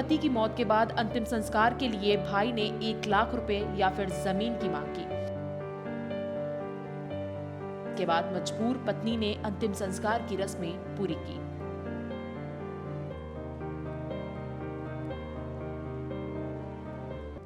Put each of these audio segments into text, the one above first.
पति की मौत के बाद अंतिम संस्कार के लिए भाई ने 1 लाख रुपए या फिर जमीन की मांग की। के बाद मजबूर पत्नी ने अंतिम संस्कार की रस्में पूरी की।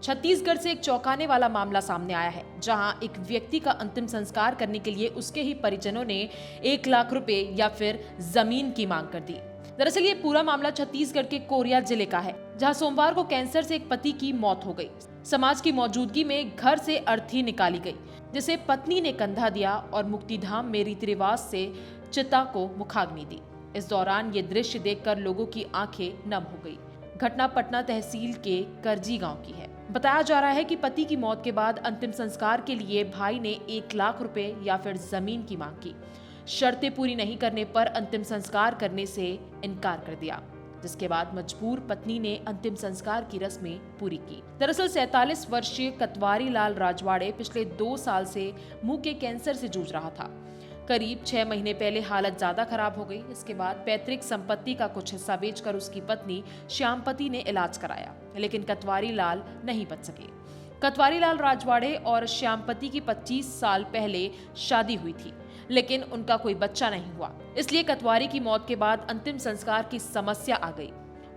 छत्तीसगढ़ से एक चौंकाने वाला मामला सामने आया है, जहां एक व्यक्ति का अंतिम संस्कार करने के लिए उसके ही परिजनों ने 1 लाख रुपए या फिर जमीन की मांग कर दी। दरअसल ये पूरा मामला छत्तीसगढ़ के कोरिया जिले का है, जहां सोमवार को कैंसर से एक पति की मौत हो गई। समाज की मौजूदगी में घर से अर्थी निकाली गई, जिसे पत्नी ने कंधा दिया और मुक्तिधाम में रीति रिवाज से चिता को मुखाग्नि दी। इस दौरान ये दृश्य देखकर लोगों की आंखें नम हो गई। घटना पटना तहसील के करजी गांव की है। बताया जा रहा है कि पति की मौत के बाद अंतिम संस्कार के लिए भाई ने 1 लाख रुपए या फिर जमीन की मांग की। शर्तें पूरी नहीं करने पर अंतिम संस्कार करने से इनकार कर दिया, जिसके बाद मजबूर पत्नी ने अंतिम संस्कार की रस्में पूरी की। दरअसल 47 वर्षीय कतवारी लाल राजवाड़े पिछले 2 साल से मुंह के कैंसर से जूझ रहा था। करीब 6 महीने पहले हालत ज्यादा खराब हो गई। इसके बाद पैतृक संपत्ति का कुछ हिस्सा बेचकर उसकी पत्नी श्यामपति ने इलाज कराया, लेकिन कतवारी लाल नहीं बच सके। कतवारी लाल राजवाड़े और श्यामपति की 25 साल पहले शादी हुई थी, लेकिन उनका कोई बच्चा नहीं हुआ। इसलिए कतवारी की मौत के बाद अंतिम संस्कार की समस्या आ गई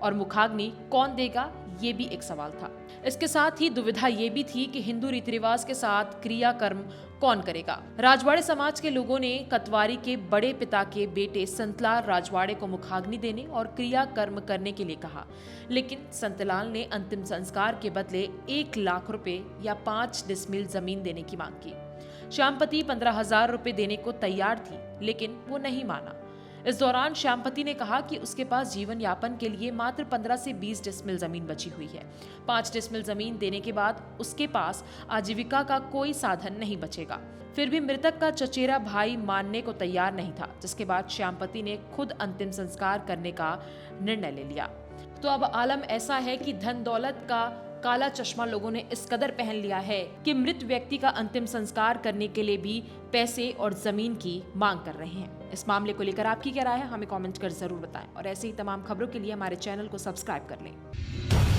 और मुखाग्नि कौन देगा, ये भी एक सवाल था। इसके साथ ही दुविधा ये भी थी कि हिंदू रीति रिवाज के साथ क्रियाकर्म कौन करेगा। राजवाड़े समाज के लोगों ने कतवारी के बड़े पिता के बेटे संतलाल राजवाड़े को मुखाग्नि देने और क्रियाकर्म करने के लिए कहा, लेकिन संतलाल ने अंतिम संस्कार के बदले 1 लाख रुपए या 5 डिसमिल जमीन देने की मांग की। श्यामपति 15,000 रुपए देने को तैयार थी, लेकिन वो नहीं माना। इस दौरान श्यामपति ने कहा कि उसके पास जीवन यापन के लिए मात्र 15 से 20 डिसमिल जमीन बची हुई है। 5 डिसमिल जमीन देने के बाद उसके पास आजीविका का कोई साधन नहीं बचेगा। फिर भी मृतक का चचेरा भाई मानने को तैयार नहीं था, जिसके बाद श्यामपति ने खुद अंतिम संस्कार करने का निर्णय ले लिया। तो अब आलम ऐसा है कि धन दौलत का काला चश्मा लोगों ने इस कदर पहन लिया है कि मृत व्यक्ति का अंतिम संस्कार करने के लिए भी पैसे और जमीन की मांग कर रहे हैं। इस मामले को लेकर आपकी क्या राय है, हमें कमेंट कर जरूर बताएं और ऐसे ही तमाम खबरों के लिए हमारे चैनल को सब्सक्राइब कर लें।